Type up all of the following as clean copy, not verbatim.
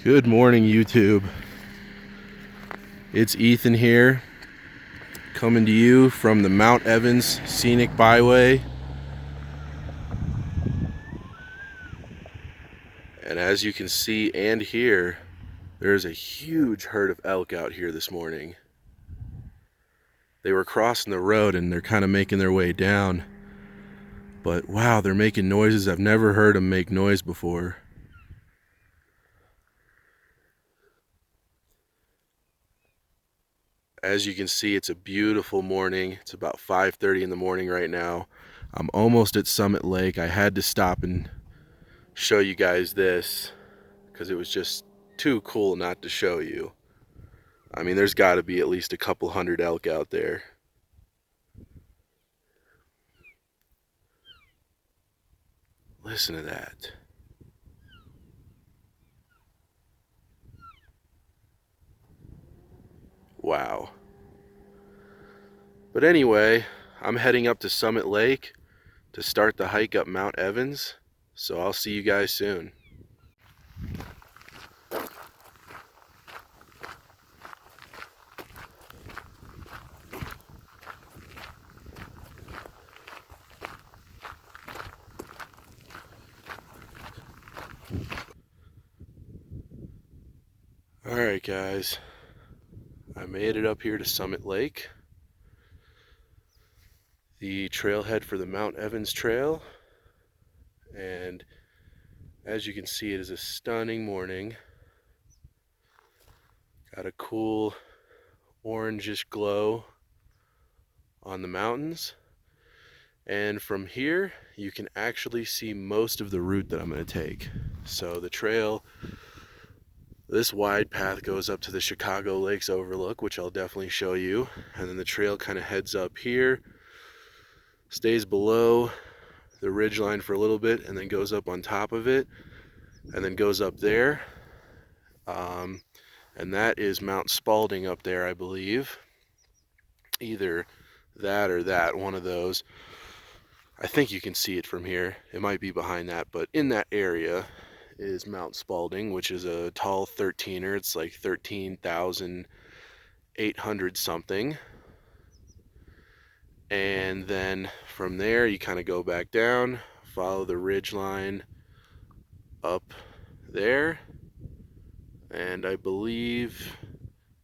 Good morning, YouTube. It's Ethan here, coming to you from the Mount Evans Scenic Byway. And as you can see and hear, there's a huge herd of elk out here this morning. They were crossing the road and they're kind of making their way down. But wow, they're making noises. I've never heard them make noise before. As you can see, it's a beautiful morning. It's about 5:30 in the morning right now. I'm almost at Summit Lake. I had to stop and show you guys this because it was just too cool not to show you. I mean, there's got to be at least a couple hundred elk out there. Listen to that. Wow. But anyway, I'm heading up to Summit Lake to start the hike up Mount Evans, so I'll see you guys soon. Alright guys, I made it up here to Summit Lake, the trailhead for the Mount Evans Trail, and as you can see, it is a stunning morning. Got a cool orangish glow on the mountains, and from here you can actually see most of the route that I'm going to take. So the trail, this wide path goes up to the Chicago Lakes overlook, which I'll definitely show you, and then the trail kind of heads up here, stays below the ridgeline for a little bit, and then goes up on top of it, and then goes up there, and that is Mount Spalding up there, I believe. Either that or that, one of those. I think you can see it from here. It might be behind that, but in that area is Mount Spaulding, which is a tall 13er. It's like 13,800 something. And then from there you kind of go back down, follow the ridge line up there, and I believe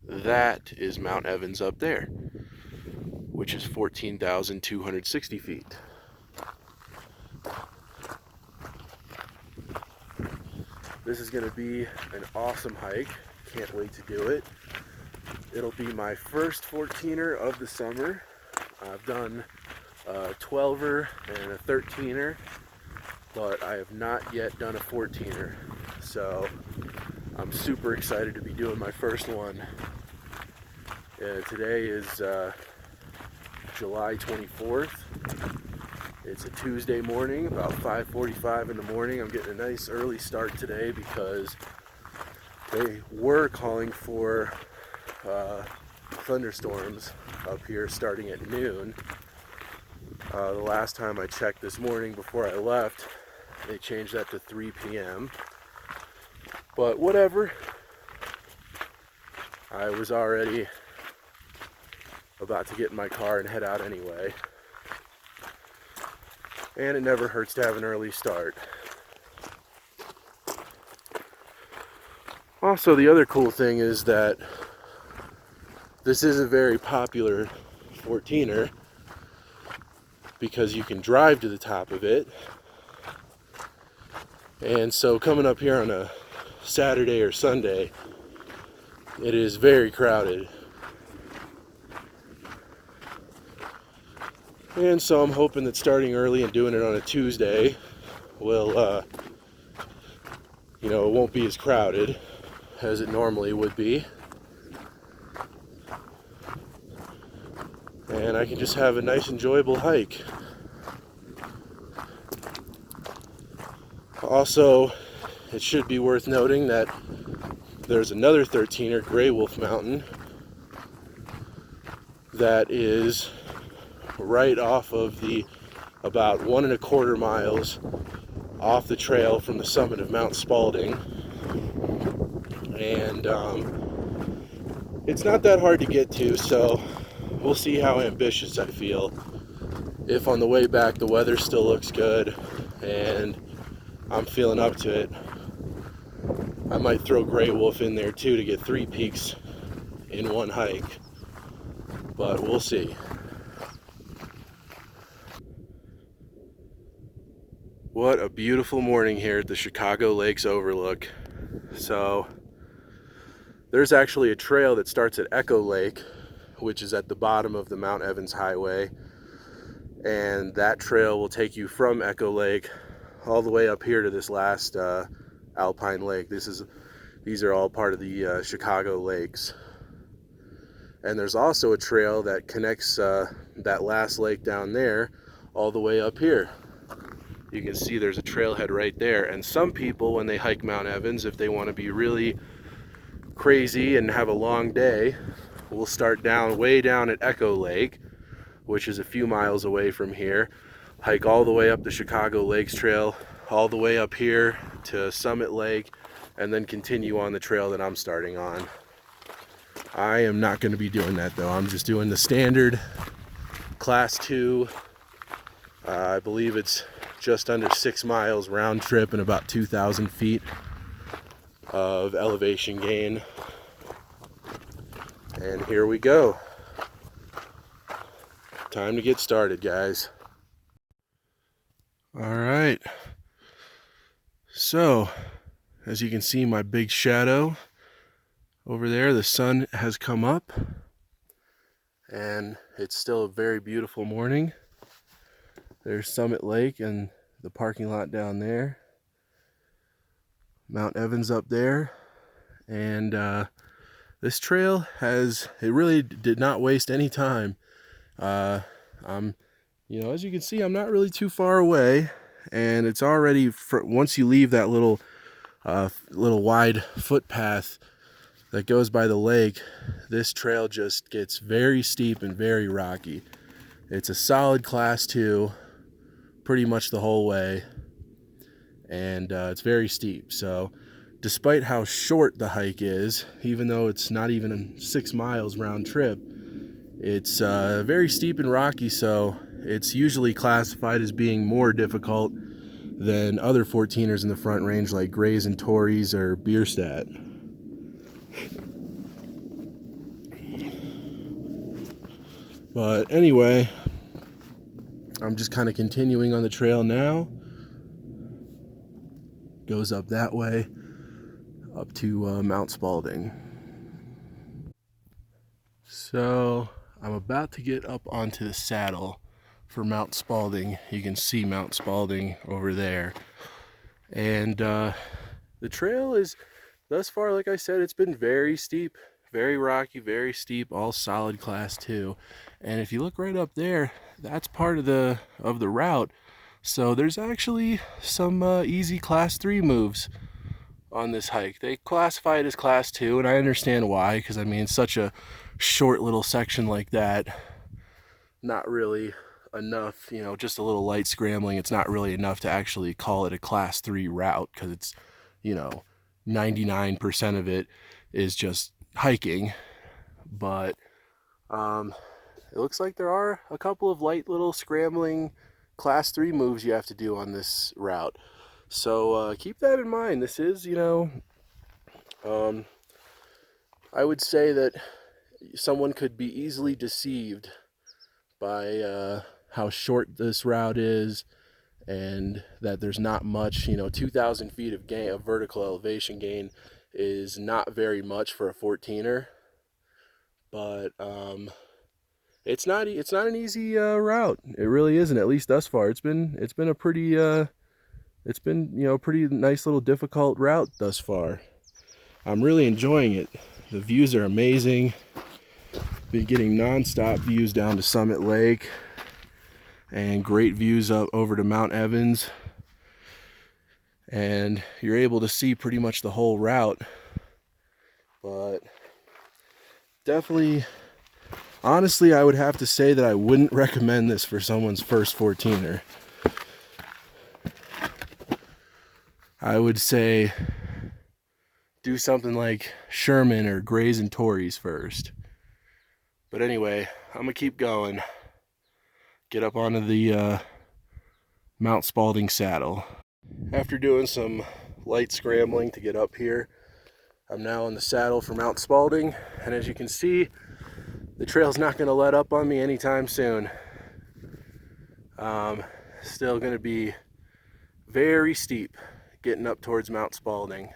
that is Mount Evans up there, which is 14,260 feet. This is going to be an awesome hike. Can't wait to do it. It'll be my first 14er of the summer. I've done a 12er and a 13er, but I have not yet done a 14er. So I'm super excited to be doing my first one. Today is July 24th. It's a Tuesday morning, about 5:45 in the morning. I'm getting a nice early start today because they were calling for thunderstorms up here starting at noon. The last time I checked this morning before I left, they changed that to 3 p.m. But whatever. I was already about to get in my car and head out anyway. And it never hurts to have an early start. Also, the other cool thing is that this is a very popular 14er because you can drive to the top of it. And so coming up here on a Saturday or Sunday, it is very crowded. And so I'm hoping that starting early and doing it on a Tuesday will, it won't be as crowded as it normally would be. And I can just have a nice, enjoyable hike. Also, it should be worth noting that there's another 13er, Gray Wolf Mountain, that is right off of the about 1.25 miles off the trail from the summit of Mount Spalding. and it's not that hard to get to, so we'll see how ambitious I feel. If on the way back the weather still looks good and I'm feeling up to it, I might throw Great Wolf in there too to get 3 peaks in one hike, but we'll see. What a beautiful morning here at the Chicago Lakes Overlook. So there's actually a trail that starts at Echo Lake, which is at the bottom of the Mount Evans Highway, and that trail will take you from Echo Lake all the way up here to this last alpine lake. These are all part of the Chicago Lakes. And there's also a trail that connects that last lake down there all the way up here. You can see there's a trailhead right there. And some people, when they hike Mount Evans, if they want to be really crazy and have a long day, will start way down at Echo Lake, which is a few miles away from here, hike all the way up the Chicago Lakes Trail, all the way up here to Summit Lake, and then continue on the trail that I'm starting on. I am not going to be doing that though. I'm just doing the standard class 2. I believe it's just under 6 miles round trip and about 2,000 feet of elevation gain. And here we go. Time to get started, guys. All right. So, as you can see, my big shadow over there, the sun has come up, and it's still a very beautiful morning. There's Summit Lake and the parking lot down there. Mount Evans up there. And this trail it really did not waste any time. As you can see, I'm not really too far away, and it's already, once you leave that little wide footpath that goes by the lake, this trail just gets very steep and very rocky. It's a solid class 2 pretty much the whole way, and it's very steep. So despite how short the hike is, even though it's not even 6 miles round trip, it's very steep and rocky, so it's usually classified as being more difficult than other 14ers in the Front Range like Grays and Torreys or Bierstadt. But anyway, I'm just kind of continuing on the trail now. Goes up that way, up to Mount Spalding. So I'm about to get up onto the saddle for Mount Spalding. You can see Mount Spalding over there. And the trail is, thus far, like I said, it's been very steep, very rocky, very steep, all solid class 2. And if you look right up there, that's part of the route. So there's actually some easy class 3 moves on this hike. They classify it as class 2, and I understand why, because I mean, such a short little section like that, not really enough, just a little light scrambling, it's not really enough to actually call it a class 3 route, because it's, 99% of it is just hiking. But it looks like there are a couple of light little scrambling class 3 moves you have to do on this route. So keep that in mind. This is, I would say that someone could be easily deceived by how short this route is, and that there's not much. 2,000 feet of vertical elevation gain is not very much for a 14er, but it's not an easy route. It really isn't, at least thus far. It's been a pretty pretty nice little difficult route thus far. I'm really enjoying it. The views are amazing. Been getting non-stop views down to Summit Lake, and great views up over to Mount Evans. And you're able to see pretty much the whole route. But definitely, honestly, I would have to say that I wouldn't recommend this for someone's first 14er. I would say do something like Sherman or Grays and Torreys first. But anyway, I'm gonna keep going. Get up onto the Mount Spalding saddle. After doing some light scrambling to get up here, I'm now in the saddle for Mount Spalding, and as you can see, the trail's not gonna let up on me anytime soon. Still gonna be very steep getting up towards Mount Spalding.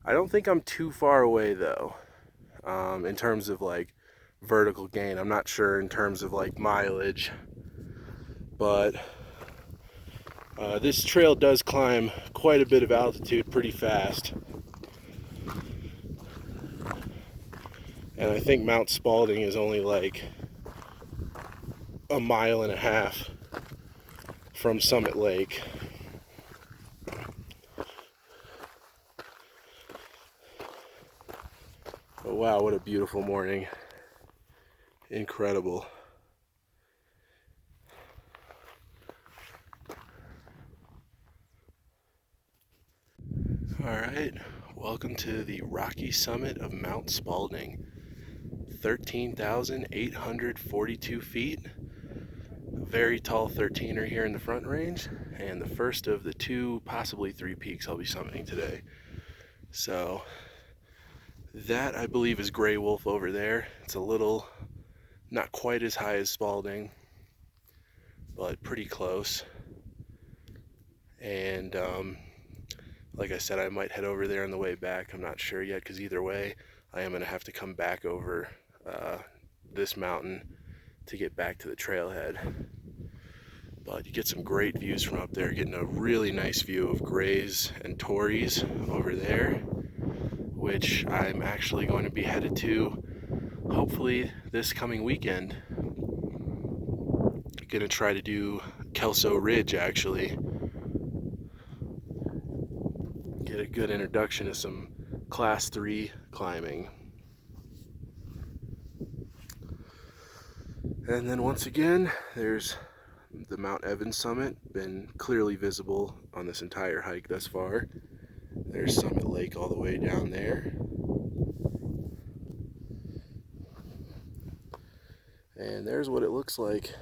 I don't think I'm too far away though, in terms of like vertical gain. I'm not sure in terms of like mileage, but this trail does climb quite a bit of altitude pretty fast. And I think Mount Spalding is only like a 1.5 miles from Summit Lake. Oh wow, what a beautiful morning. Incredible. Alright, welcome to the rocky summit of Mount Spalding. 13,842 feet. A very tall 13er here in the Front Range, and the first of the 2, possibly 3 peaks I'll be summiting today. So, that I believe is Gray Wolf over there. It's a little, not quite as high as Spalding, but pretty close. And like I said, I might head over there on the way back. I'm not sure yet, because either way, I am going to have to come back over this mountain to get back to the trailhead. But you get some great views from up there, getting a really nice view of Grays and Torreys over there, which I'm actually going to be headed to hopefully this coming weekend. I'm going to try to do Kelso Ridge actually. Get a good introduction to some Class 3 climbing. And then once again, there's the Mount Evans summit, been clearly visible on this entire hike thus far. There's Summit Lake all the way down there. And there's what it looks like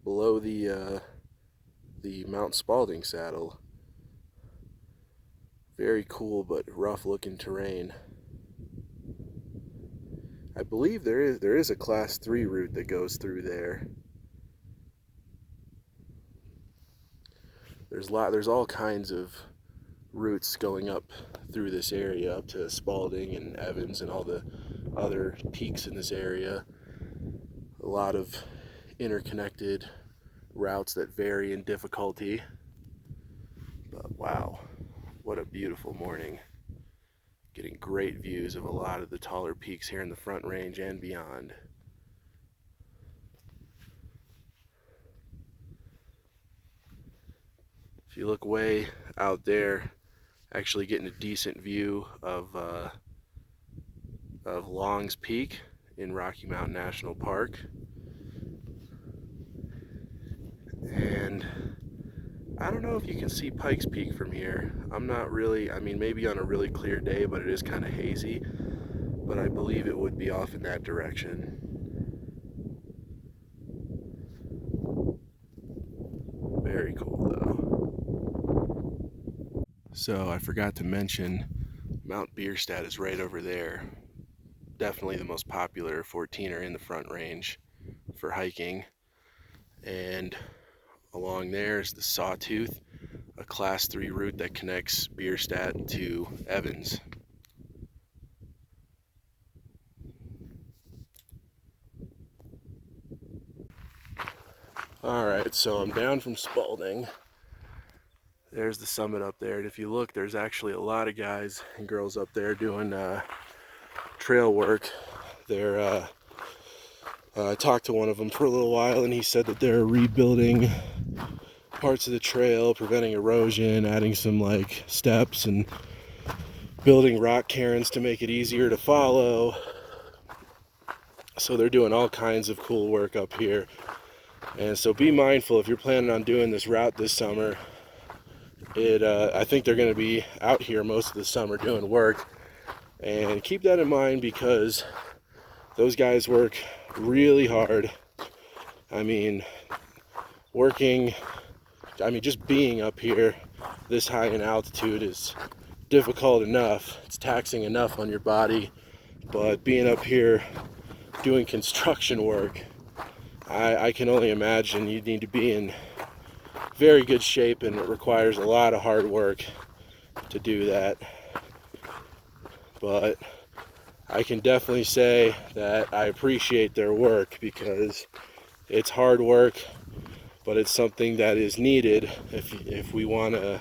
below the Mount Spalding saddle. Very cool but rough looking terrain. I believe there is a Class 3 route that goes through there. There's all kinds of routes going up through this area up to Spalding and Evans and all the other peaks in this area. A lot of interconnected routes that vary in difficulty. But wow, what a beautiful morning. Getting great views of a lot of the taller peaks here in the Front Range and beyond. If you look way out there, actually getting a decent view of Long's Peak in Rocky Mountain National Park. And I don't know if you can see Pikes Peak from here. I'm not really, I mean, maybe on a really clear day, but it is kind of hazy. But I believe it would be off in that direction. Very cool though. So I forgot to mention, Mount Bierstadt is right over there. Definitely the most popular 14er in the Front Range for hiking. And along there is the Sawtooth, a Class 3 route that connects Bierstadt to Evans. Alright, so I'm down from Spalding. There's the summit up there, and if you look, there's actually a lot of guys and girls up there doing trail work. I talked to one of them for a little while, and he said that they're rebuilding parts of the trail, preventing erosion, adding some like steps, and building rock cairns to make it easier to follow. So they're doing all kinds of cool work up here. And so be mindful if you're planning on doing this route this summer. I think they're going to be out here most of the summer doing work. And keep that in mind because those guys work really hard. I mean, just being up here this high in altitude is difficult enough. It's taxing enough on your body. But being up here doing construction work, I can only imagine you need to be in very good shape, and it requires a lot of hard work to do that. But I can definitely say that I appreciate their work because it's hard work, but it's something that is needed if we want to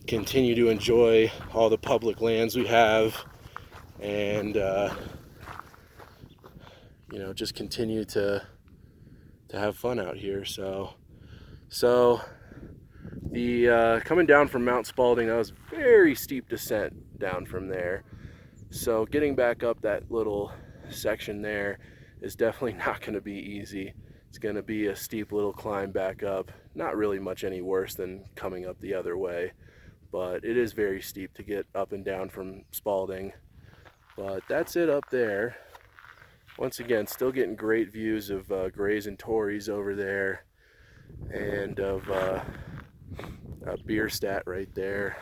continue to enjoy all the public lands we have, and just continue to have fun out here. So the coming down from Mount Spalding, that was very steep descent down from there. So getting back up that little section there is definitely not going to be easy. It's going to be a steep little climb back up. Not really much any worse than coming up the other way, but it is very steep to get up and down from Spalding. But that's it up there. Once again, still getting great views of Grays and Torreys over there, and of Bierstadt right there.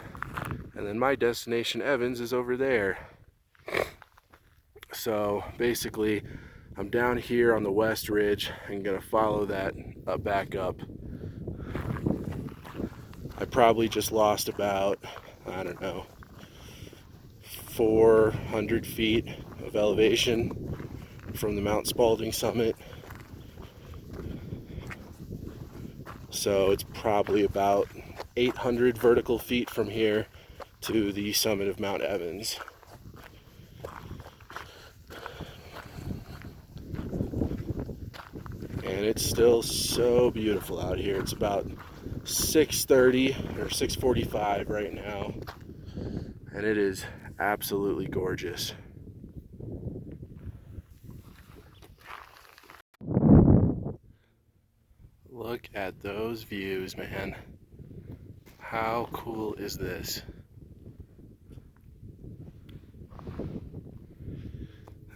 And then my destination, Evans, is over there. So basically, I'm down here on the west ridge and gonna follow that back up. I probably just lost about, I don't know, 400 feet of elevation from the Mount Spalding summit. So it's probably about 800 vertical feet from here to the summit of Mount Evans. And it's still so beautiful out here. It's about 6:30 or 6:45 right now, and it is absolutely gorgeous. Look at those views, man. How cool is this?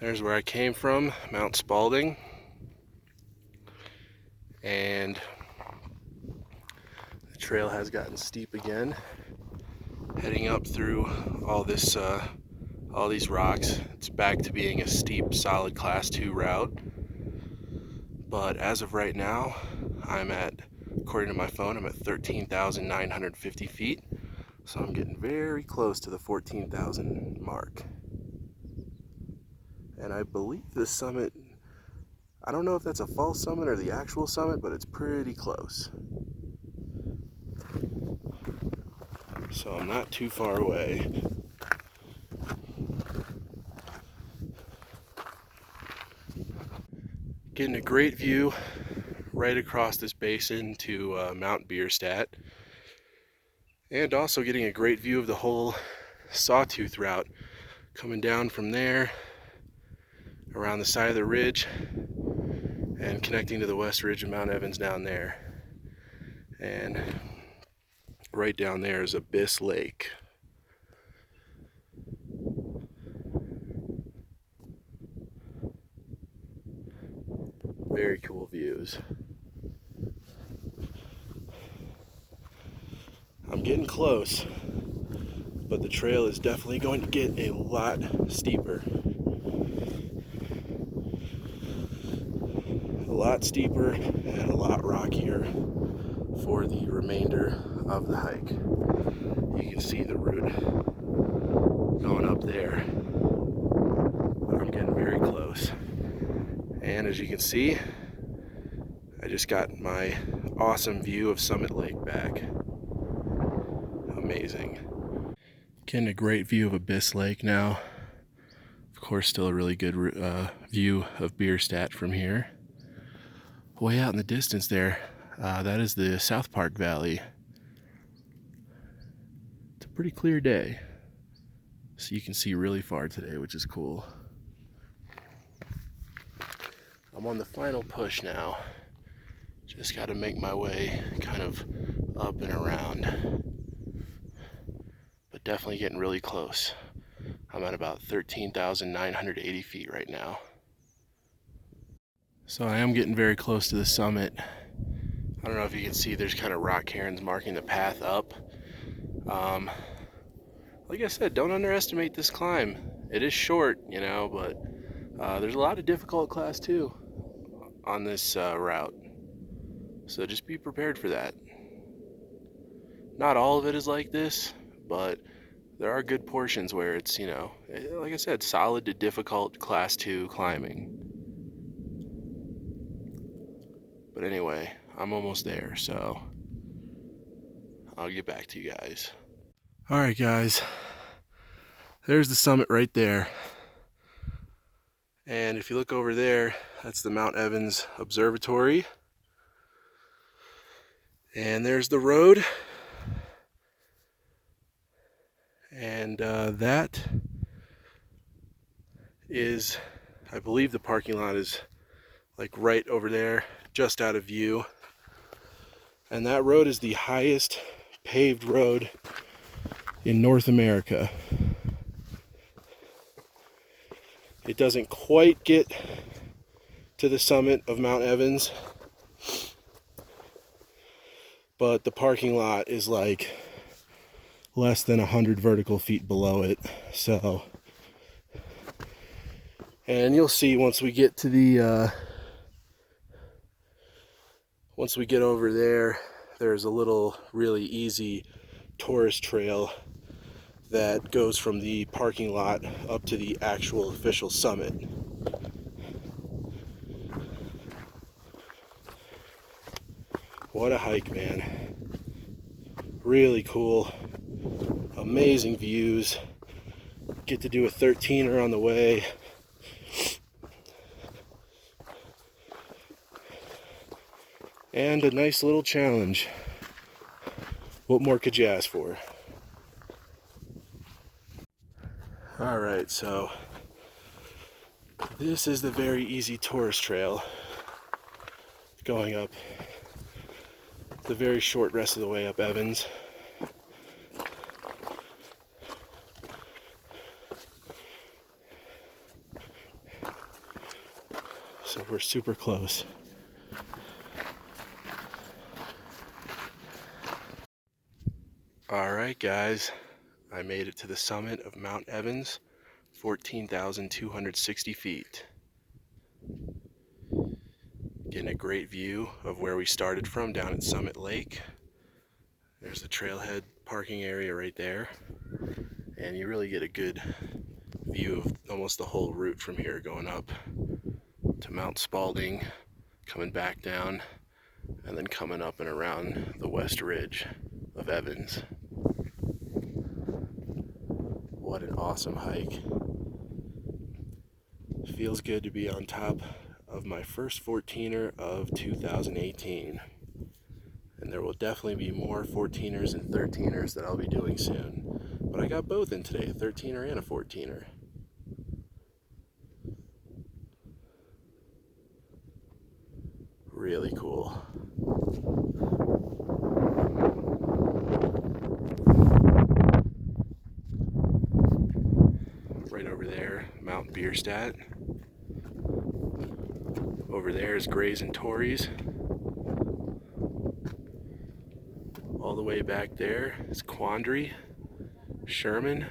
There's where I came from, Mount Spalding. And the trail has gotten steep again, heading up through all these rocks. It's back to being a steep, solid Class 2 route. But as of right now, according to my phone, I'm at 13,950 feet. So I'm getting very close to the 14,000 mark. And I believe this summit, I don't know if that's a false summit or the actual summit, but it's pretty close. So I'm not too far away. Getting a great view right across this basin to Mount Bierstadt. And also getting a great view of the whole Sawtooth route coming down from there around the side of the ridge and connecting to the west ridge of Mount Evans down there. And right down there is Abyss Lake. Very cool views. I'm getting close, but the trail is definitely going to get a lot steeper. A lot steeper and a lot rockier for the remainder of the hike. You can see the route going up there. I'm getting very close. And as you can see, I just got my awesome view of Summit Lake back. Amazing. Getting a great view of Abyss Lake now. Of course, still a really good view of Bierstadt from here. Way out in the distance there, that is the South Park Valley. It's a pretty clear day, so you can see really far today, which is cool. I'm on the final push now. Just got to make my way kind of up and around. definitely getting really close. I'm at about 13,980 feet right now. So I am getting very close to the summit. I don't know if you can see, there's kind of rock cairns marking the path up. Like I said, don't underestimate this climb. It is short, you know, but there's a lot of difficult class 2 on this route. So just be prepared for that. Not all of it is like this, but there are good portions where it's, you know, like I said, solid to difficult class 2 climbing. But anyway, I'm almost there, so I'll get back to you guys. Alright guys, there's the summit right there. And if you look over there, that's the Mount Evans Observatory. And there's the road. And that is, I believe the parking lot is like right over there, just out of view. And that road is the highest paved road in North America. It doesn't quite get to the summit of Mount Evans, but the parking lot is like less than 100 vertical feet below it. So, and you'll see once we get to the once we get over there, there's a little really easy tourist trail that goes from the parking lot up to the actual official summit. What a hike, man. Really cool. Amazing views. Get to do a 13er on the way. And a nice little challenge. What more could you ask for? Alright, so this is the very easy tourist trail going up the very short rest of the way up Evans. So we're super close. Alright guys, I made it to the summit of Mount Evans, 14,260 feet. Getting a great view of where we started from down at Summit Lake. There's the trailhead parking area right there. And you really get a good view of almost the whole route from here, going up to Mount Spalding, coming back down, and then coming up and around the west ridge of Evans. What an awesome hike. Feels good to be on top of my first 14er of 2018. And there will definitely be more 14ers and 13ers that I'll be doing soon. But I got both in today, a 13er and a 14er. Really cool. Right over there, Mount Bierstadt. Over there is Grays and Torreys. All the way back there is Quandary, Sherman,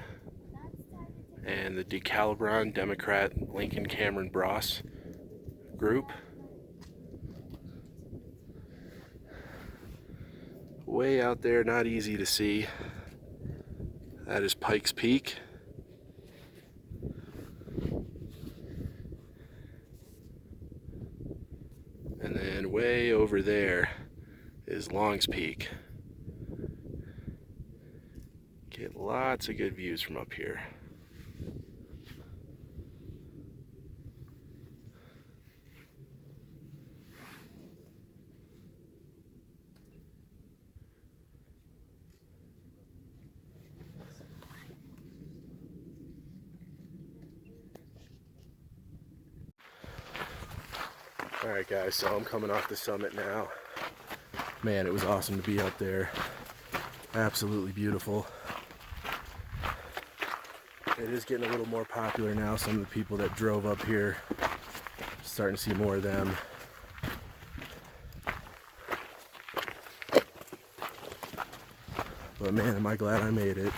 and the DeCalibron Democrat Lincoln Cameron Bross group. Way out there, not easy to see. That is Pikes Peak. And then way over there is Long's Peak. Get lots of good views from up here. Alright guys, so I'm coming off the summit now. Man, it was awesome to be up there. Absolutely beautiful. it is getting a little more popular now. Some of the people that drove up here, starting to see more of them. But man, am I glad I made it.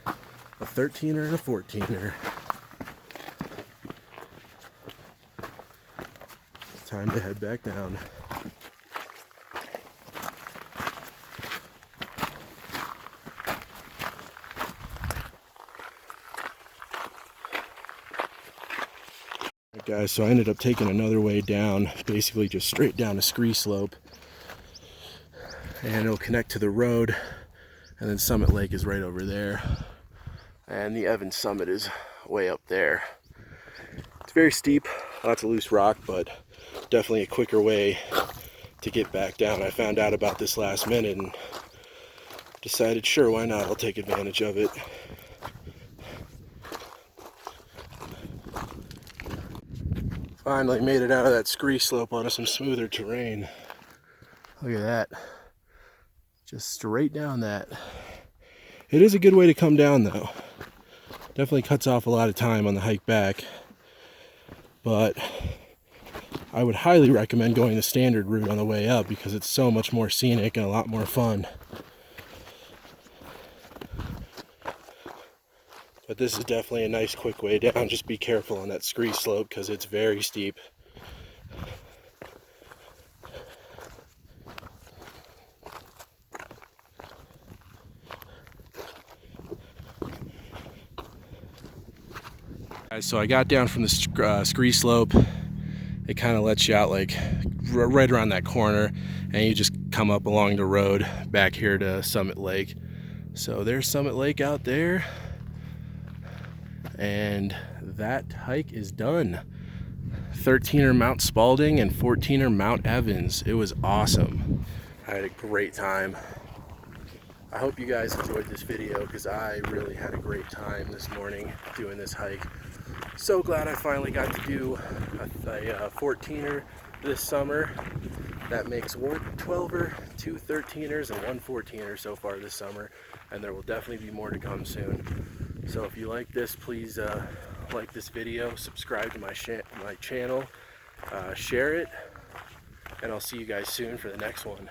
A 13er and a 14er. It's time to head back down. Alright guys, so I ended up taking another way down, basically just straight down a scree slope. And it'll connect to the road, and then Summit Lake is right over there. And the Evans Summit is way up there. It's very steep, lots of loose rock, but definitely a quicker way to get back down. I found out about this last minute and decided, sure, why not? I'll take advantage of it. Finally made it out of that scree slope onto some smoother terrain. Look at that. Just straight down that. It is a good way to come down though. Definitely cuts off a lot of time on the hike back. But I would highly recommend going the standard route on the way up because it's so much more scenic and a lot more fun. But this is definitely a nice quick way down. Just be careful on that scree slope because it's very steep. So I got down from the scree slope. It kind of lets you out like right around that corner, and you just come up along the road back here to Summit Lake. So there's Summit Lake out there, and that hike is done. 13er Mount Spalding and 14er Mount Evans. It was awesome. I had a great time. I hope you guys enjoyed this video because I really had a great time this morning doing this hike. So glad I finally got to do a 14er this summer. That makes one 12er, 2 13ers, and 1 14er so far this summer, and there will definitely be more to come soon. So if you like this, please like this video, subscribe to my channel, share it, and I'll see you guys soon for the next one.